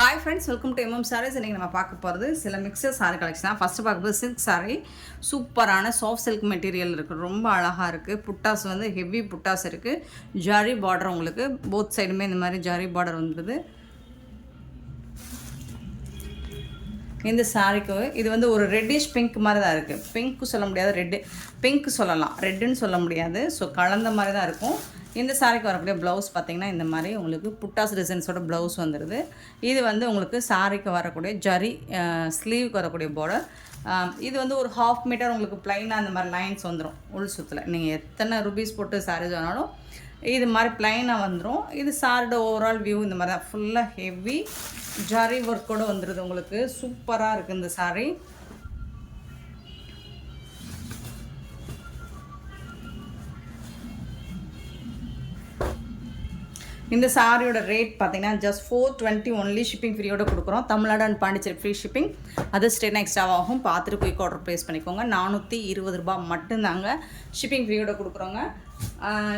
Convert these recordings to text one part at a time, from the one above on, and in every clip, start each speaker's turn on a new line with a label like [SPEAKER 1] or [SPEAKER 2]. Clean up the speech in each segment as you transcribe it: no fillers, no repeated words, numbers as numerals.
[SPEAKER 1] Hi friends, welcome to Sarees. இன்னைக்கு நம்ம பார்க்க போறது சில மிக்சர் saree collection. ஃபர்ஸ்ட் பார்க்கும்போது silk saree, சூப்பரான சாஃப்ட் silk மெட்டீரியல் இருக்கு. ரொம்ப அழகா இருக்கு. புட்டாஸ் வந்து ஹெவி புட்டாஸ் இருக்கு. ஜரி பார்டர் உங்களுக்கு போத் சைடுமே இந்த மாதிரி ஜரி பார்டர் வந்துருது. இந்த சாரிக்கு இது வந்து ஒரு ரெட்டிஷ் பிங்க் மாதிரி தான் இருக்குது. பிங்க்கு சொல்ல முடியாது, பிங்க் சொல்லலாம், ரெட்டுன்னு சொல்ல முடியாது. ஸோ கலந்த மாதிரி தான் இருக்கும். இந்த சாரிக்கு வரக்கூடிய ப்ளவுஸ் பார்த்திங்கன்னா இந்த மாதிரி உங்களுக்கு புட்டாஸ் டிசைன்ஸோட ப்ளவுஸ் வந்துடுது. இது வந்து உங்களுக்கு சாரிக்கு வரக்கூடிய ஜரி ஸ்லீவுக்கு வரக்கூடிய பார்டர். இது வந்து ஒரு 1/2 மீட்டர் உங்களுக்கு ப்ளைனாக அந்த மாதிரி லைன்ஸ் வந்துடும் உள் சுற்றில். நீங்கள் எத்தனை ருபீஸ் போட்டு சாரீஸ் வேணாலும் இது மாதிரி ப்ளைனாக வந்துடும். இது சாரியோட ஓவரால் வியூ இந்த மாதிரி தான். ஃபுல்லாக ஹெவி ஜரி ஒர்க்கோடு வந்துடுது. உங்களுக்கு சூப்பராக இருக்குது இந்த சாரீ. இந்த சாரியோட ரேட் பார்த்தீங்கன்னா ஜஸ்ட் 420 ஒன்லி. ஷிப்பிங் ஃப்ரீயோட கொடுக்குறோம். Tamil Nadu and Pondicherry free shipping. அது ஸ்டேட் எக்ஸ்ட்ராவாகும். பார்த்துட்டு குயிக் ஆர்டர் ப்ளேஸ் பண்ணிக்கோங்க. 420 ரூபா மட்டும்தாங்க ஷிப்பிங் ஃப்ரீயோட கொடுக்குறோங்க.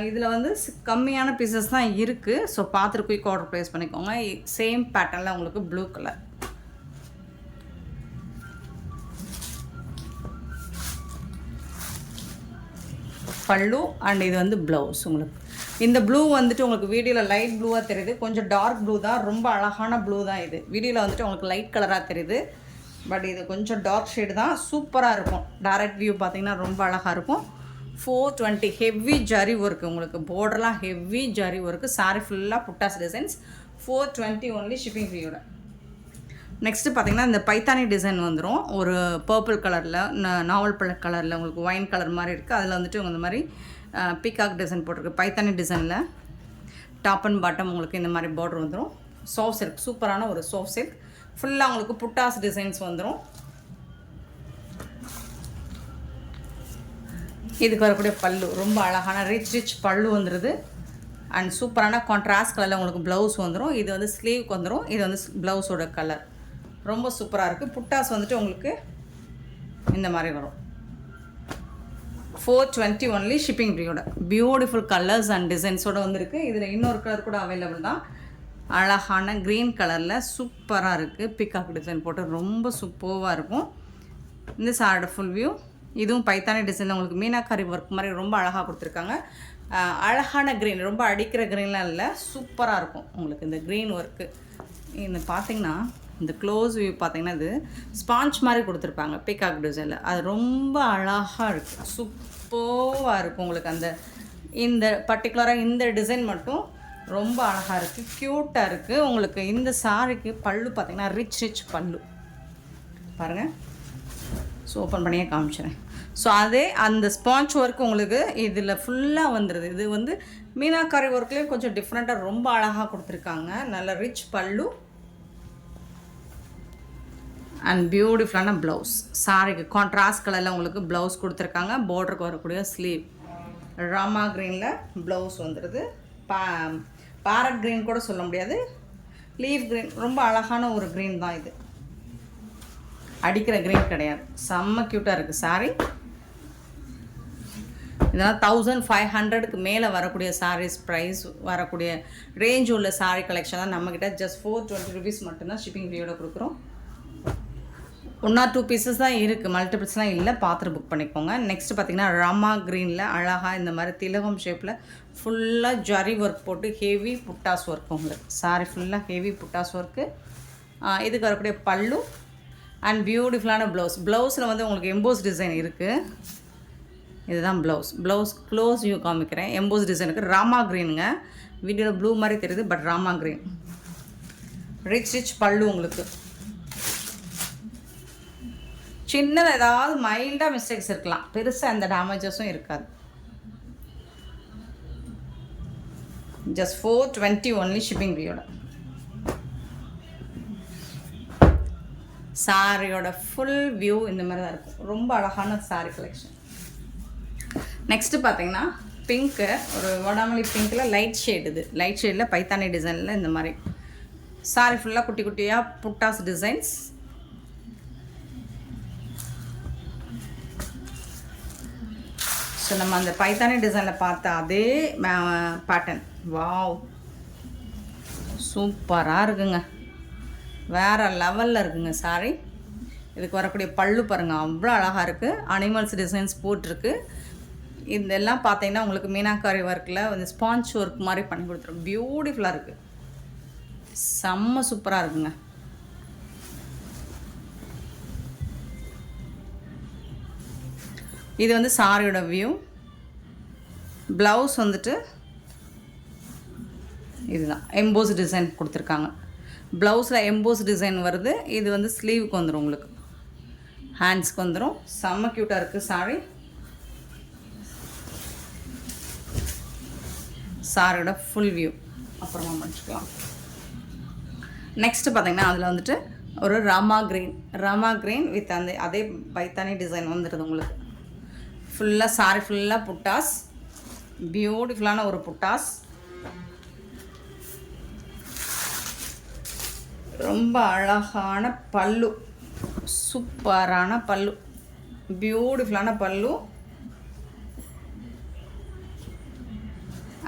[SPEAKER 1] இதில் வந்து கம்மியான பீசஸ் தான் இருக்குது. ஸோ பார்த்துட்டு குயிக் ஆர்டர் ப்ளேஸ் பண்ணிக்கோங்க. சேம் பேட்டர்னில் உங்களுக்கு ப்ளூ கலர் பல்லு அண்ட் இது வந்து ப்ளவுஸ். உங்களுக்கு இந்த ப்ளூ வந்துட்டு உங்களுக்கு வீடியோவில் லைட் ப்ளூவாக தெரியுது, கொஞ்சம் டார்க் ப்ளூ தான். ரொம்ப அழகான ப்ளூ தான் இது. வீடியோவில் வந்துட்டு உங்களுக்கு லைட் கலராக தெரியுது, பட் இது கொஞ்சம் டார்க் ஷேடு தான். சூப்பராக இருக்கும். டைரக்ட் வியூ பார்த்திங்கன்னா ரொம்ப அழகாக இருக்கும். 420 ஹெவி ஜரி ஒர்க்கு. உங்களுக்கு பார்டர்லாம் ஹெவி ஜரி ஒர்க்கு. சாரி ஃபுல்லாக புட்டாஸ் டிசைன்ஸ். 420 ஒன்லி ஷிப்பிங் ஃப்ரீயோட. நெக்ஸ்ட்டு பார்த்திங்கன்னா இந்த பைத்தானி டிசைன் வந்துடும். ஒரு பர்பிள் கலரில், நாவல் பழ கலரில், உங்களுக்கு ஒயின் கலர் மாதிரி இருக்குது. அதில் வந்துட்டு இந்த மாதிரி பீகாக் டிசைன் போட்டிருக்கு. பைத்தானி டிசைனில் டாப் அண்ட் பாட்டம் உங்களுக்கு இந்த மாதிரி பார்டர் வந்துடும். சாஃப்ட் சில்க், சூப்பரான ஒரு சாஃப்ட் சில்க். ஃபுல்லாக உங்களுக்கு புட்டாஸ் டிசைன்ஸ் வந்துடும். இதுக்கு வரக்கூடிய பல்லு ரொம்ப அழகான ரிச் பல்லு வந்துடுது. அண்ட் சூப்பரான கான்ட்ராஸ்ட் கலரில் உங்களுக்கு ப்ளவுஸ் வந்துடும். இது வந்து ஸ்லீவ்க்கு வந்துடும். இது வந்து ப்ளவுஸோட கலர் ரொம்ப சூப்பராக இருக்குது. புட்டாஸ் வந்துட்டு உங்களுக்கு இந்த மாதிரி வரும். 420 ஒன்லி ஷிப்பிங் ஃப்ரீயோட. பியூட்டிஃபுல் கலர்ஸ் அண்ட் டிசைன்ஸோடு வந்துருக்கு. இதில் இன்னொரு கலர் கூட அவைலபிள் தான். அழகான க்ரீன் கலரில் சூப்பராக இருக்குது. பிகாக் டிசைன் போட்டு ரொம்ப சூப்பராக இருக்கும். இந்த சாரோட ஃபுல் வியூ. இதுவும் பைத்தானி டிசைனில் உங்களுக்கு மீனாக்காரி ஒர்க் மாதிரி ரொம்ப அழகாக கொடுத்துருக்காங்க. அழகான க்ரீன், ரொம்ப அடிக்கிற க்ரீன்லாம் இல்லை, சூப்பராக இருக்கும் உங்களுக்கு இந்த க்ரீன் ஒர்க்கு. இந்த பார்த்திங்கன்னா இந்த க்ளோஸ் வியூ பார்த்திங்கன்னா இது ஸ்பாஞ்ச் மாதிரி கொடுத்துருப்பாங்க பீகாக் டிசைனில். அது ரொம்ப அழகாக இருக்குது, சூப்பராக இருக்கும் உங்களுக்கு. அந்த இந்த பர்டிகுலராக இந்த டிசைன் மட்டும் ரொம்ப அழகாக இருக்குது, க்யூட்டாக இருக்குது. உங்களுக்கு இந்த சாரிக்கு பல்லு பார்த்திங்கன்னா ரிச் பல்லு பாருங்கள். ஸோ ஓப்பன் பண்ணியே காமிச்சிடுறேன். ஸோ அதே அந்த ஸ்பாஞ்ச் ஒர்க் உங்களுக்கு இதில் ஃபுல்லாக வந்துடுது. இது வந்து மீனாக்காரி ஒர்க்லேயும் கொஞ்சம் டிஃப்ரெண்ட்டாக ரொம்ப அழகாக கொடுத்துருக்காங்க. நல்ல ரிச் பல்லு அண்ட் பியூட்டிஃபுல்லான ப்ளவுஸ். சாரிக்கு கான்ட்ராஸ்ட் கலரில் உங்களுக்கு ப்ளவுஸ் கொடுத்துருக்காங்க. பார்டருக்கு வரக்கூடிய ஸ்லீவ் ராமா க்ரீனில் ப்ளவுஸ் வந்துடுது. பேரட் க்ரீன் கூட சொல்ல முடியாது, லீஃப் க்ரீன். ரொம்ப அழகான ஒரு க்ரீன் தான் இது, அடிக்கிற க்ரீன் கிடையாது. செம்ம க்யூட்டாக இருக்குது சாரி. இதெல்லாம் 1500க்கு மேலே வரக்கூடிய சாரீஸ் ப்ரைஸ் வரக்கூடிய ரேஞ்ச் உள்ள சாரீ கலெக்ஷன் தான் நம்மக்கிட்ட. ஜஸ்ட் 420 ருபீஸ் மட்டும்தான் ஷிப்பிங் ஃப்ரீயோட கொடுக்குறோம். 1 or 2 பீசஸ் தான் இருக்குது, மல்டிபிள்ஸ்லாம் இல்லை. பார்த்துட்டு புக் பண்ணிக்கோங்க. நெக்ஸ்ட்டு பார்த்திங்கன்னா ராமா க்ரீனில் அழகாக இந்த மாதிரி திலகம் ஷேப்பில் ஃபுல்லாக ஜரி ஒர்க் போட்டு ஹெவி புட்டாஸ் ஒர்க். உங்களுக்கு சாரி ஃபுல்லாக ஹெவி புட்டாஸ் ஒர்க்கு. இதுக்கு வரக்கூடிய பல்லு அண்ட் பியூட்டிஃபுல்லான ப்ளவுஸில் வந்து உங்களுக்கு எம்போஸ் டிசைன் இருக்குது. இதுதான் ப்ளவுஸ் க்ளோஸ் வியூ காமிக்கிறேன். எம்போஸ் டிசைனுக்கு ராமா க்ரீனுங்க. வீடியோவில் ப்ளூ மாதிரி தெரியுது, பட் ராமா க்ரீன். ரிச் பல்லு உங்களுக்கு. சின்னதாக ஏதாவது மைல்டாக மிஸ்டேக்ஸ் இருக்கலாம், பெருசாக எந்த டேமேஜஸும் இருக்காது. ஜஸ்ட் 420 ஒன்லி ஷிப்பிங் ஃப்ரீயோட. சாரியோட ஃபுல் வியூ இந்த மாதிரி தான் இருக்கும். ரொம்ப அழகான சாரி கலெக்ஷன். நெக்ஸ்ட்டு பார்த்தீங்கன்னா பிங்க்கு, ஒரு வடாமல்லி பிங்க்கில் லைட் ஷேடு. இது லைட் ஷேடில் பைத்தானி டிசைனில் இந்த மாதிரி சாரி ஃபுல்லாக குட்டி குட்டியாக புட்டாஸ் டிசைன்ஸ். ஸோ நம்ம அந்த பைத்தானி டிசைனில் பார்த்த அதே பேட்டர்ன். வாவ், சூப்பராக இருக்குங்க. வேறு லெவலில் இருக்குங்க சாரி. இதுக்கு வரக்கூடிய பல்லு பாருங்கள், அவ்வளோ அழகாக இருக்குது. அனிமல்ஸ் டிசைன்ஸ் போட்டிருக்கு. இதெல்லாம் பார்த்தீங்கன்னா உங்களுக்கு மீனாக்காரி ஒர்க்கில் வந்து ஸ்பாஞ்ச் ஒர்க் மாதிரி பண்ணி கொடுத்துருக்கோம். பியூட்டிஃபுல்லாக இருக்குது, செம்ம சூப்பராக இருக்குங்க. இது வந்து சாரியோட வியூ. ப்ளவுஸ் வந்துட்டு இதுதான் எம்போஸ் டிசைன் கொடுத்துருக்காங்க. ப்ளவுஸில் எம்போஸ் டிசைன் வருது. இது வந்து ஸ்லீவுக்கு வந்துடும், உங்களுக்கு ஹேண்ட்ஸ்க்கு வந்துடும். செம்ம க்யூட்டாக இருக்குது சாரி. சாரியோட ஃபுல் வியூ அப்புறமா முடிச்சுக்கலாம். நெக்ஸ்ட்டு பார்த்திங்கன்னா அதில் வந்துட்டு ஒரு ராமா க்ரீன் வித் அந்த அதே பைத்தானி டிசைன் வந்துடுது உங்களுக்கு. ஃபுல்லாக சாரி ஃபுல்லாக புட்டாஸ், பியூட்டிஃபுல்லான ஒரு புட்டாஸ். ரொம்ப அழகான பல்லு, சூப்பரான பல்லு, பியூட்டிஃபுல்லான பல்லு.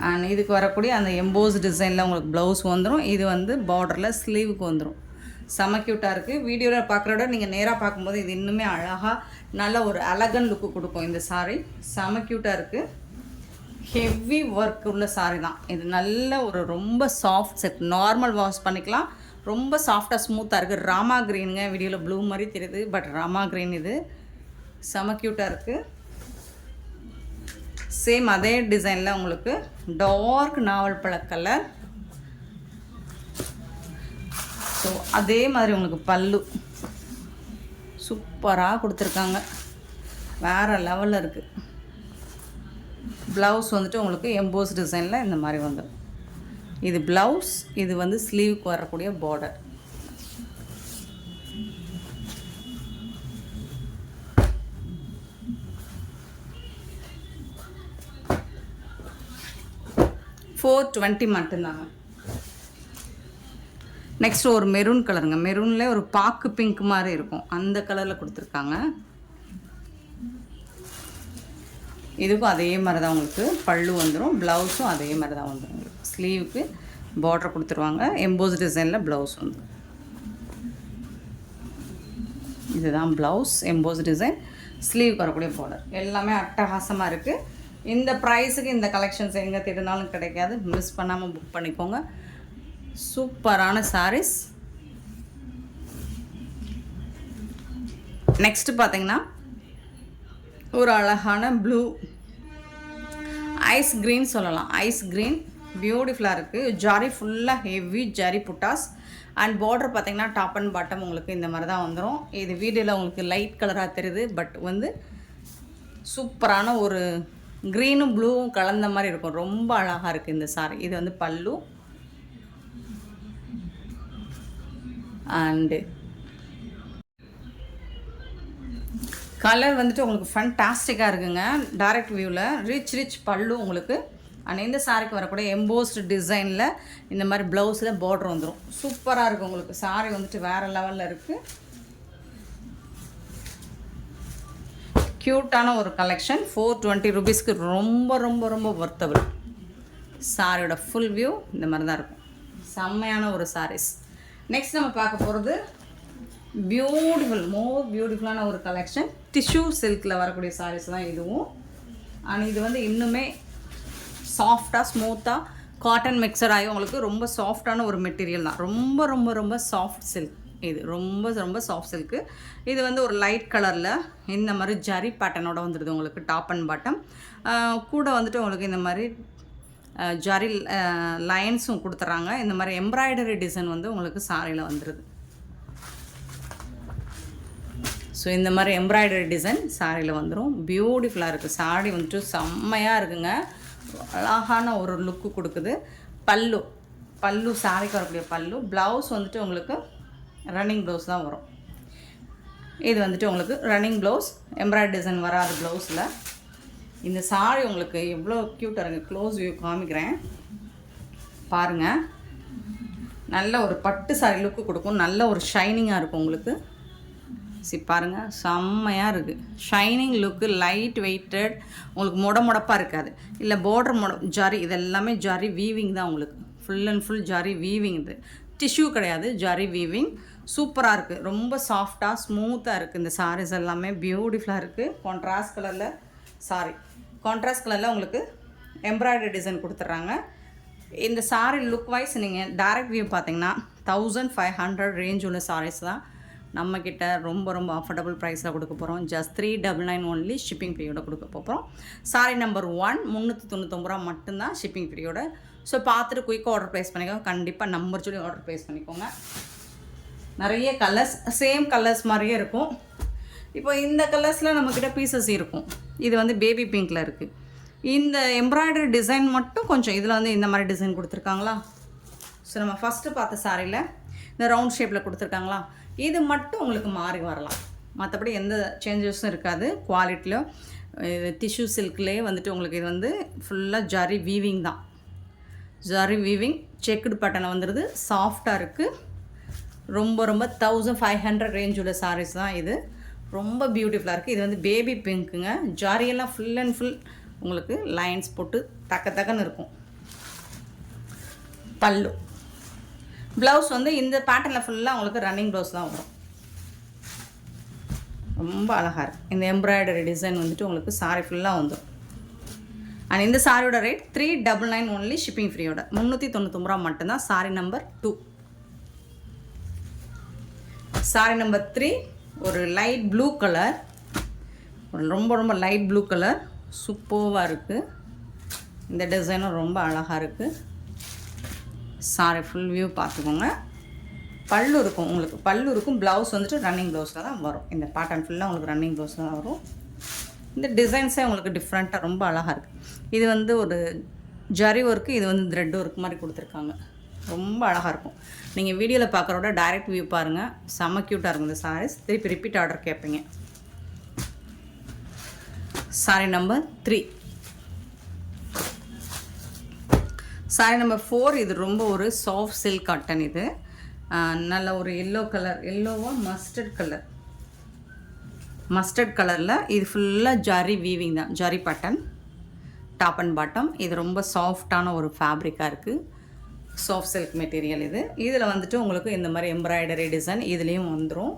[SPEAKER 1] அண்ட் இதுக்கு வரக்கூடிய அந்த எம்போஸ் டிசைனில் உங்களுக்கு ப்ளவுஸ் வந்துடும். இது வந்து பார்டரில் ஸ்லீவுக்கு வந்துடும். செம க்யூட்டாக இருக்குது. வீடியோவில் பார்க்குறத விட நீங்கள் நேராக பார்க்கும்போது இது இன்னுமே அழகாக நல்ல ஒரு அழகன் லுக்கு கொடுக்கும் இந்த சாரீ. செம க்யூட்டாக இருக்குது. ஹெவி ஒர்க் உள்ள சாரீ தான் இது. நல்ல ஒரு ரொம்ப சாஃப்ட் செட், நார்மல் வாஷ் பண்ணிக்கலாம். ரொம்ப சாஃப்டாக ஸ்மூத்தாக இருக்குது. ராமா க்ரீனுங்க, வீடியோவில் ப்ளூ மாதிரி தெரியுது, பட் ராமா க்ரீன் இது. செம க்யூட்டாக இருக்குது. சேம் அதே டிசைனில் உங்களுக்கு டார்க் நாவல் பழ கலர். ஸோ அதே மாதிரி உங்களுக்கு பல்லு சூப்பராக கொடுத்துருக்காங்க, வேறு லெவலில் இருக்குது. ப்ளவுஸ் வந்துட்டு உங்களுக்கு எம்போஸ் டிசைனில் இந்த மாதிரி வந்துடும். இது ப்ளவுஸ், இது வந்து ஸ்லீவுக்கு வரக்கூடிய பார்டர். $420 மட்டும்தாங்க. நெக்ஸ்ட் ஒரு மெரூன் கலருங்க. மெரூனில் ஒரு பாக்கு பிங்க் மாதிரி இருக்கும், அந்த கலரில் கொடுத்துருக்காங்க. இதுக்கும் அதே மாதிரி தான் உங்களுக்கு பல்லு வந்துடும். ப்ளவுஸும் அதே மாதிரி தான் வந்துடும். உங்களுக்கு ஸ்லீவுக்கு பார்டர் கொடுத்துருவாங்க. எம்போஸ் டிசைனில் ப்ளவுஸ் வந்துடும். இதுதான் ப்ளவுஸ், எம்போஸ் டிசைன், ஸ்லீவ் வரக்கூடிய பார்டர். எல்லாமே அட்டகாசமாக இருக்குது. இந்த ப்ரைஸுக்கு இந்த கலெக்ஷன்ஸ் எங்கே தேடினாலும் கிடைக்காது. மிஸ் பண்ணாமல் புக் பண்ணிக்கோங்க. சூப்பரான சாரீஸ். நெக்ஸ்ட்டு பார்த்தீங்கன்னா ஒரு அழகான ப்ளூ ஐஸ் க்ரீன் சொல்லலாம். ஐஸ் க்ரீன் பியூட்டிஃபுல்லாக இருக்குது. ஜாரி ஃபுல்லாக heavy zari buttas. And border பார்த்திங்கன்னா டாப் அண்ட் பாட்டம் உங்களுக்கு இந்த மாதிரி தான் வந்துடும். இது வீடியோவில் உங்களுக்கு லைட் கலராக தெரியுது, பட் வந்து சூப்பரான ஒரு க்ரீனும் ப்ளூவும் கலந்த மாதிரி இருக்கும். ரொம்ப அழகாக இருக்குது இந்த சாரி. இது வந்து பல்லு. அண்டு கலர் வந்துட்டு உங்களுக்கு ஃபண்டாஸ்டிக்காக இருக்குங்க. டைரக்ட் வியூவில் ரிச் பல்லு உங்களுக்கு. அண்ட் இந்த சாரிக்கு வரக்கூடிய எம்போஸ்டு டிசைனில் இந்த மாதிரி ப்ளவுஸில் பார்டர் வந்துடும். சூப்பராக இருக்குது உங்களுக்கு. சாரி வந்துட்டு வேறு லெவலில் இருக்குது. க்யூட்டான ஒரு கலெக்ஷன். $420 ரொம்ப ரொம்ப ரொம்ப ஒர்த்தபிள். சாரியோட ஃபுல் வியூ இந்த மாதிரி தான் இருக்கும். செம்மையான ஒரு சாரீஸ். நெக்ஸ்ட் நம்ம பார்க்க போகிறது பியூட்டிஃபுல்லான ஒரு கலெக்ஷன். டிஷ்யூ சில்கில் வரக்கூடிய சாரீஸ் தான் இதுவும். அண்ட் இது வந்து இன்னுமே சாஃப்டாக ஸ்மூத்தாக காட்டன் மிக்சர் ஆகி உங்களுக்கு ரொம்ப சாஃப்டான ஒரு மெட்டீரியல் தான். ரொம்ப ரொம்ப ரொம்ப சாஃப்ட் சில்க். இது ரொம்ப ரொம்ப சாஃப்ட் சில்க்கு. இது வந்து ஒரு லைட் கலரில் இந்த மாதிரி ஜரி பேட்டர்னோட வந்துடுது உங்களுக்கு. டாப் அண்ட் பாட்டம் கூட வந்துட்டு உங்களுக்கு இந்த மாதிரி ஜரி லைன்ஸும் கொடுத்துட்றாங்க. இந்த மாதிரி எம்ப்ராய்டரி டிசைன் வந்து உங்களுக்கு சாரியில் வந்துடுது. ஸோ இந்த மாதிரி எம்ப்ராய்டரி டிசைன் சாரியில் வந்துடும். பியூட்டிஃபுல்லாக இருக்குது. சாரி வந்துட்டு செம்மையாக இருக்குங்க. அழகான ஒரு லுக்கு கொடுக்குது. பல்லு சாரிக்கு வரக்கூடிய பல்லு. ப்ளவுஸ் வந்துட்டு உங்களுக்கு ரன்னிங் ப்ளவுஸ் தான் வரும். இது வந்துட்டு உங்களுக்கு ரன்னிங் ப்ளவுஸ், எம்ப்ராய்டரி டிசைன் வராது ப்ளவுஸில். இந்த சாரி உங்களுக்கு எவ்வளோ க்யூட்டாக இருக்குது. க்ளோஸ் வியூ காமிக்கிறேன் பாருங்கள். நல்ல ஒரு பட்டு சாரி லுக்கு கொடுக்கும். நல்ல ஒரு ஷைனிங்காக இருக்கும் உங்களுக்கு. பாருங்கள், செம்மையாக இருக்குது. ஷைனிங் லுக்கு, லைட் வெயிட்டட், உங்களுக்கு முடப்பாக இருக்காது. இல்லை பார்டர் ஜாரி, இதெல்லாமே ஜாரி வீவிங் தான் உங்களுக்கு. Full and full zari weaving. இது டிஷ்யூ கிடையாது, ஜரி வீவிங். சூப்பராக இருக்குது, ரொம்ப சாஃப்டாக ஸ்மூத்தாக இருக்குது. இந்த சாரீஸ் எல்லாமே பியூட்டிஃபுல்லாக இருக்குது. கான்ட்ராஸ்ட் கலரில் உங்களுக்கு எம்ப்ராய்டரி டிசைன் கொடுத்துட்றாங்க. இந்த சாரீ லுக் வைஸ் நீங்கள் டைரக்ட் வியூ பார்த்தீங்கன்னா 1500 ரேஞ்ச் உள்ள சாரீஸ் தான் நம்மக்கிட்ட ரொம்ப ரொம்ப அஃபோர்டபுள் ப்ரைஸில் கொடுக்க போகிறோம். ஜஸ்ட் 399 ஒன்லி ஷிப்பிங் ஃப்ரீயோட கொடுக்க போகிறோம். சாரீ நம்பர் 1 399 ரூபா மட்டும்தான் ஷிப்பிங் ஃப்ரீயோட. ஸோ பார்த்துட்டு குயிக்காக ஆர்டர் ப்ளேஸ் பண்ணிக்கோங்க. கண்டிப்பாக நம்பர் சொல்லி ஆர்டர் ப்ளேஸ் பண்ணிக்கோங்க. நிறைய கலர்ஸ், சேம் கலர்ஸ் மாதிரியே இருக்கும். இப்போ இந்த கலர்ஸில் நம்மக்கிட்ட பீசஸ் இருக்கும். இது வந்து பேபி பிங்க்கில் இருக்குது. இந்த எம்ப்ராய்டரி டிசைன் மட்டும் கொஞ்சம் இதில் வந்து இந்த மாதிரி டிசைன் கொடுத்துருக்காங்களா. ஸோ நம்ம ஃபஸ்ட்டு பார்த்த சாரியில் இந்த ரவுண்ட் ஷேப்பில் கொடுத்துருக்காங்களா, இது மட்டும் உங்களுக்கு மாறி வரலாம். மற்றபடி எந்த சேஞ்சஸும் இருக்காது. குவாலிட்டியில் டிஷ்யூ சில்க்லேயே வந்துட்டு உங்களுக்கு இது வந்து ஃபுல்லாக ஜரி வீவிங் தான். ஜரி வீவிங் செக்குடு பேட்டர்ன் வந்துடுது. சாஃப்டாக இருக்குது. ரொம்ப ரொம்ப 1500 ரேஞ்ச் உள்ள சாரீஸ் தான் இது. ரொம்ப பியூட்டிஃபுல்லாக இருக்குது. இது வந்து பேபி பிங்க்குங்க. ஜாரியெல்லாம் ஃபுல் அண்ட் ஃபுல் உங்களுக்கு லைன்ஸ் போட்டு தக்கன்னு இருக்கும். பல்லு ப்ளவுஸ் வந்து இந்த பேட்டர்னில் ஃபுல்லாக உங்களுக்கு ரன்னிங் ப்ளவுஸ் தான் வரும். ரொம்ப அழகாக இருக்குது. இந்த எம்ப்ராய்டரி டிசைன் வந்துட்டு உங்களுக்கு சாரீ ஃபுல்லாக வந்துடும். அண்ட் இந்த சாரியோட ரேட் 399 ஒன்லி ஷிப்பிங் ஃப்ரீயோட. 399 ரூபா மட்டும்தான். சாரீ நம்பர் 2. சாரீ நம்பர் 3 ஒரு லைட் ப்ளூ கலர், ரொம்ப ரொம்ப லைட் ப்ளூ கலர், சூப்பராக இருக்குது. இந்த டிசைனும் ரொம்ப அழகாக இருக்குது. சாரி ஃபுல் வியூ பார்த்துக்கோங்க. பல்லு இருக்கும் உங்களுக்கு, பல்லு இருக்கும். ப்ளவுஸ் வந்துட்டு ரன்னிங் ப்ளவுஸில் தான் வரும். இந்த பேட்டர்ன் ஃபுல்லாக உங்களுக்கு ரன்னிங் ப்ளவுஸில் தான் வரும். இந்த டிசைன்ஸே உங்களுக்கு டிஃப்ரெண்ட்டாக ரொம்ப அழகாக இருக்குது. இது வந்து ஒரு ஜரி ஒர்க்கு, இது வந்து த்ரெட் ஒர்க் மாதிரி கொடுத்துருக்காங்க. ரொம்ப அழகாக இருக்கும். நீங்கள் வீடியோவில் பார்க்குறோட டைரக்ட் வியூ பாருங்கள். செம்ம க்யூட்டாக இருக்கும் இந்த சாரீஸ். திருப்பி ரிப்பீட் ஆர்டர் கேட்பீங்க. Sorry number 3. சாரி நம்பர் 4 இது ரொம்ப ஒரு சாஃப்ட் சில்க் காட்டன். இது நல்ல ஒரு எல்லோ கலர், எல்லோவா மஸ்டர்ட் கலரில் இது ஃபுல்லாக ஜரி வீவிங் தான், zari pattern top and bottom. இது ரொம்ப சாஃப்டான ஒரு ஃபேப்ரிக்காக இருக்குது. சாஃப்ட் சில்க் மெட்டீரியல் இது. இதில் வந்துட்டு உங்களுக்கு இந்த மாதிரி எம்ப்ராய்டரி டிசைன் இதுலேயும் வந்துடும்.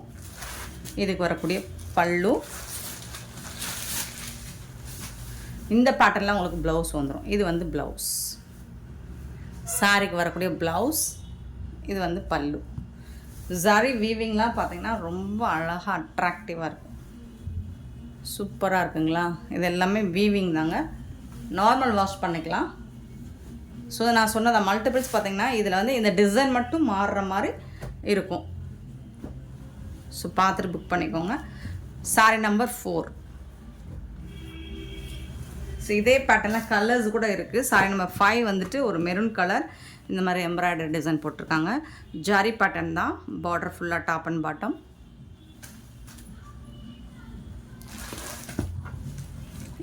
[SPEAKER 1] இதுக்கு வரக்கூடிய பல்லு, இந்த பேட்டர்னில் உங்களுக்கு ப்ளவுஸ் வந்துடும். இது வந்து ப்ளவுஸ், சாரிக்கு வரக்கூடிய ப்ளவுஸ். இது வந்து பல்லு. ஜரி வீவிங்லாம் பார்த்திங்கன்னா ரொம்ப அழகாக அட்ராக்டிவாக இருக்கும். சூப்பராக இருக்குங்களா. இது எல்லாமே வீவிங் தாங்க. நார்மல் வாஷ் பண்ணிக்கலாம். ஸோ நான் சொன்னதை மல்டிபிள்ஸ் பார்த்திங்கன்னா இதில் வந்து இந்த டிசைன் மட்டும் மாறுற மாதிரி இருக்கும். ஸோ பார்த்துட்டு புக் பண்ணிக்கோங்க. Sorry number 4. ஸோ இதே பேட்டர்னில் கலர்ஸ் கூட இருக்குது. சாரி நம்பர் 5 வந்துட்டு ஒரு மெரூன் கலர், இந்த மாதிரி எம்ப்ராய்டரி டிசைன் போட்டிருக்காங்க. ஜரி பேட்டர்ன் தான், பார்டர் ஃபுல்லாக டாப் அண்ட் பாட்டம்.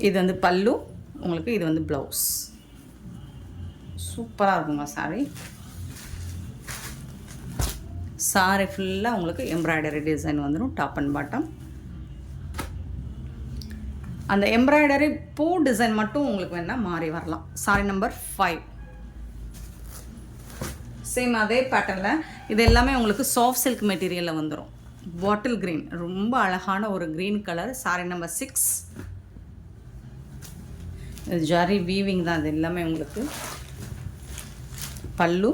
[SPEAKER 1] இது வந்து பல்லு உங்களுக்கு, இது வந்து ப்ளவுஸ். சூப்பராக இருக்குங்க சாரி. சாரி ஃபுல்லாக உங்களுக்கு எம்ப்ராய்டரி டிசைன் வந்துடும் டாப் அண்ட் பாட்டம். அந்த எம்ப்ராய்டரி பூ டிசைன் மட்டும் உங்களுக்கு வேணால் மாறி வரலாம். சாரி நம்பர் 5 சேம் அதே பேட்டர்னில். இது எல்லாமே உங்களுக்கு சாஃப்ட் சில்க் மெட்டீரியலில் வந்துடும். பாட்டில் க்ரீன், ரொம்ப அழகான ஒரு க்ரீன் கலர். Sorry number 6. இது ஜரி வீவிங் தான். இது எல்லாமே உங்களுக்கு பல்லு.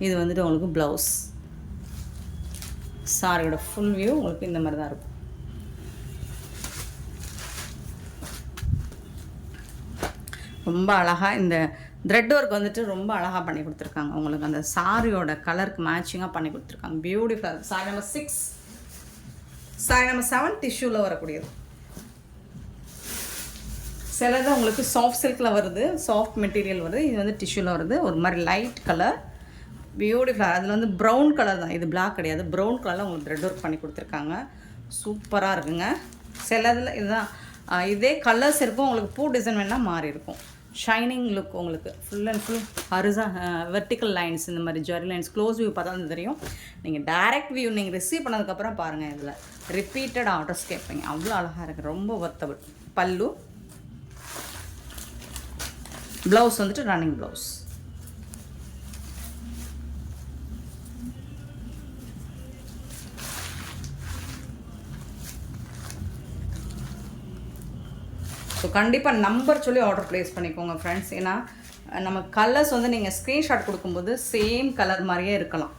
[SPEAKER 1] இது வந்துட்டு உங்களுக்கு ப்ளவுஸ். சாரியோட ஃபுல் வியூ உங்களுக்கு இந்த மாதிரி தான் இருக்கும். ரொம்ப அழகாக இந்த த்ரெட் ஒர்க் வந்துட்டு ரொம்ப அழகாக பண்ணி கொடுத்துருக்காங்க. உங்களுக்கு அந்த சாரியோட கலருக்கு மேட்சிங்காக பண்ணி கொடுத்துருக்காங்க. பியூட்டிஃபுல்லாக. Sorry number 6. சாரி நம்பர் 7 டிஷ்யூவில் வரக்கூடியது. சிலது உங்களுக்கு சாஃப்ட் சில்கில் வருது, சாஃப்ட் மெட்டீரியல் வருது. இது வந்து டிஷ்யூவில் வருது. ஒரு மாதிரி லைட் கலர், பியூட்டிஃபுல்லாக. அதில் வந்து ப்ரௌன் கலர் தான், இது பிளாக் கிடையாது. ப்ரௌன் கலரில் உங்களுக்கு த்ரெட் ஒர்க் பண்ணி கொடுத்துருக்காங்க. சூப்பராக இருக்குங்க. சிலதில் இதுதான் இதே கலர்ஸ் இருக்கும். உங்களுக்கு பூ டிசைன் வேணால் மாறி இருக்கும். ஷைனிங் லுக் உங்களுக்கு full and full vertical lines, இந்த மாதிரி ஜரி லைன்ஸ். க்ளோஸ் வியூ பார்த்தா தான் தெரியும். நீங்கள் டைரக்ட் வியூ நீங்கள் ரிசீவ் பண்ணதுக்கப்புறம் பாருங்கள். இதில் ரிப்பீட்டட் ஆர்டர்ஸ் கேட்பீங்க. அவ்வளோ அழகாக இருக்குது. ரொம்ப ஒர்த்தபிள். பல்லு, ப்ளவுஸ் வந்துட்டு ரன்னிங் ப்ளவுஸ். ஸோ கண்டிப்பாக நம்பர் சொல்லி ஆர்டர் ப்ளேஸ் பண்ணிக்கோங்க ஃப்ரெண்ட்ஸ். ஏன்னா நம்ம கலர்ஸ் வந்து நீங்கள் ஸ்க்ரீன்ஷாட் கொடுக்கும்போது சேம் கலர் மாதிரியே இருக்கலாம்.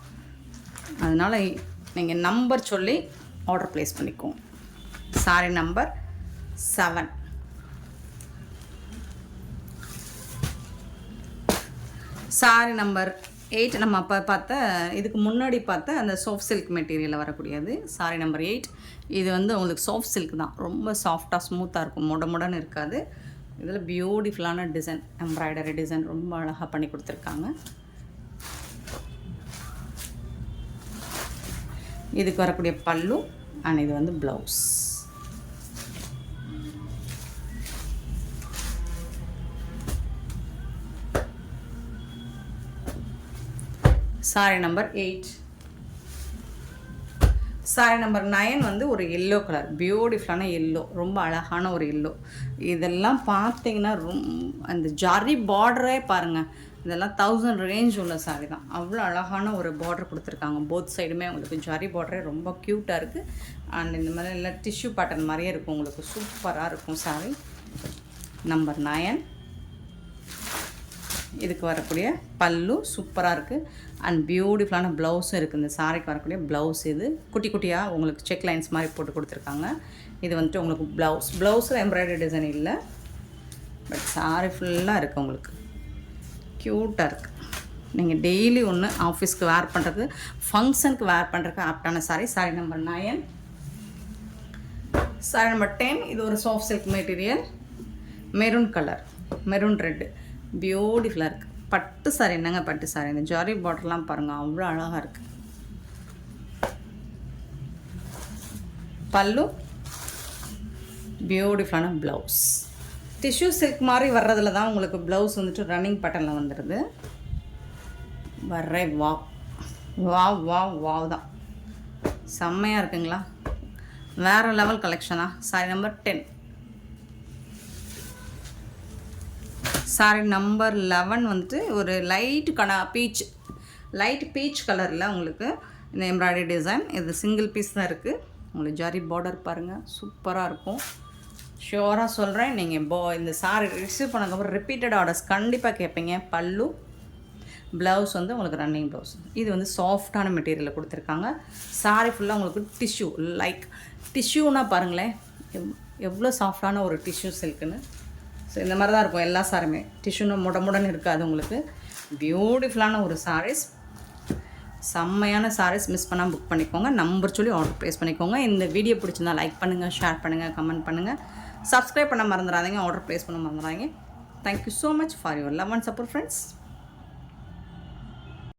[SPEAKER 1] அதனால் நீங்கள் நம்பர் சொல்லி ஆர்டர் ப்ளேஸ் பண்ணிக்கோங்க. Sorry number 7. சாரி நம்பர் 8 நம்ம அப்போ பார்த்த இதுக்கு முன்னாடி பார்த்த அந்த சாஃப்ட் சில்க் மெட்டீரியலில் வரக்கூடியது. Sorry number 8. இது வந்து உங்களுக்கு சாஃப்ட் சில்க் தான், ரொம்ப சாஃப்டாக ஸ்மூத்தாக இருக்கும், முடன்னு இருக்காது. இதில் பியூட்டிஃபுல்லான டிசைன், எம்ப்ராய்டரி டிசைன் ரொம்ப அழகாக பண்ணி கொடுத்துருக்காங்க. இதுக்கு வரக்கூடிய பல்லு அண்ட் இது வந்து blouse. Sorry number 8. Sorry number 9 வந்து ஒரு எல்லோ கலர், பியூட்டிஃபுல்லான எல்லோ, ரொம்ப அழகான ஒரு எல்லோ. இதெல்லாம் பார்த்தீங்கன்னா அந்த ஜரி பார்டரே பாருங்கள், இதெல்லாம் 1000 ரேஞ்ச் உள்ள சாரி தான். அவ்வளோ அழகான ஒரு பார்டர் கொடுத்துருக்காங்க. போத் சைடுமே உங்களுக்கு ஜரி பார்டரே ரொம்ப க்யூட்டாக இருக்குது. அண்ட் இந்த மாதிரி எல்லாம் டிஷ்யூ பேட்டர்ன் மாதிரியே இருக்கும், உங்களுக்கு சூப்பராக இருக்கும் சாரி நம்பர் 9. இதுக்கு வரக்கூடிய பல்லு சூப்பராக இருக்குது அண்ட் பியூட்டிஃபுல்லான ப்ளவுஸும் இருக்குது. இந்த சாரிக்கு வரக்கூடிய ப்ளவுஸ் இது குட்டி குட்டியாக உங்களுக்கு செக் லைன்ஸ் மாதிரி போட்டு கொடுத்துருக்காங்க. இது வந்துட்டு உங்களுக்கு ப்ளவுஸில் எம்ப்ராய்டரி டிசைன் இல்லை, பட் சாரி ஃபுல்லாக இருக்குது, உங்களுக்கு க்யூட்டாக இருக்குது. நீங்கள் டெய்லி ஒன்று ஆஃபீஸ்க்கு வேர் பண்ணுறதுக்கு, ஃபங்க்ஷனுக்கு வேர் பண்ணுறதுக்கு ஆப்டான சாரி. சாரி நம்பர் 9. சாரி நம்பர் 10. இது ஒரு soft silk material, maroon colour, maroon red, பியூட்டிஃபுல்லாக இருக்குது. பட்டு சாரி, என்னங்க பட்டு சாரி, இந்த ஜாரி பார்டர்லாம் பாருங்கள், அவ்வளோ அழகாக இருக்குது. பல்லு, பியூட்டிஃபுல்லான ப்ளவுஸ். டிஷ்யூ சில்க் மாதிரி வர்றதுல தான் உங்களுக்கு ப்ளவுஸ் வந்துட்டு ரன்னிங் பட்டனில் வந்துடுது. வர்றே வாவ் வாவ் வாவ் வாவ் தான், செம்மையாக இருக்குங்களா, வேறு லெவல் கலெக்ஷனா. சாரி நம்பர் 10. சாரி நம்பர் 11 வந்துட்டு ஒரு லைட் பீச் கலரில் உங்களுக்கு இந்த எம்ப்ராய்டரி டிசைன். இது சிங்கிள் பீஸ் தான் இருக்குது. உங்களுக்கு ஜரி பார்டர் பாருங்கள், சூப்பராக இருக்கும். ஷியோராக சொல்கிறேன், நீங்கள் இந்த சாரி ரிசீவ் பண்ணதுக்கப்புறம் ரிப்பீட்டட் ஆர்டர்ஸ் கண்டிப்பாக கேட்பீங்க. பல்லு, ப்ளவுஸ் வந்து உங்களுக்கு ரன்னிங் ப்ளவுஸ். இது வந்து சாஃப்டான மெட்டீரியலில் கொடுத்துருக்காங்க. சாரி ஃபுல்லாக உங்களுக்கு டிஷ்யூ, லைக் டிஷ்யூன்னா பாருங்களேன் எவ்வளோ சாஃப்டான ஒரு டிஷ்யூ சில்க்குன்னு. ஸோ இந்த மாதிரி தான் இருக்கும் எல்லா சாரியுமே, டிஷ்யூன்னு முடன்னு இருக்காது. உங்களுக்கு பியூட்டிஃபுல்லான ஒரு சாரீஸ், செம்மையான சாரீஸ். மிஸ் பண்ணால் புக் பண்ணிக்கோங்க, நம்பர் சொல்லி ஆர்டர் ப்ளேஸ் பண்ணிக்கோங்க. இந்த வீடியோ பிடிச்சிருந்தா லைக் பண்ணுங்கள், ஷேர் பண்ணுங்கள், கமெண்ட் பண்ணுங்கள், சப்ஸ்கிரைப் பண்ண மறந்துடாதீங்க, ஆர்டர் ப்ளேஸ் பண்ண மறந்துடாதீங்க. Thank you so much for your love and support friends.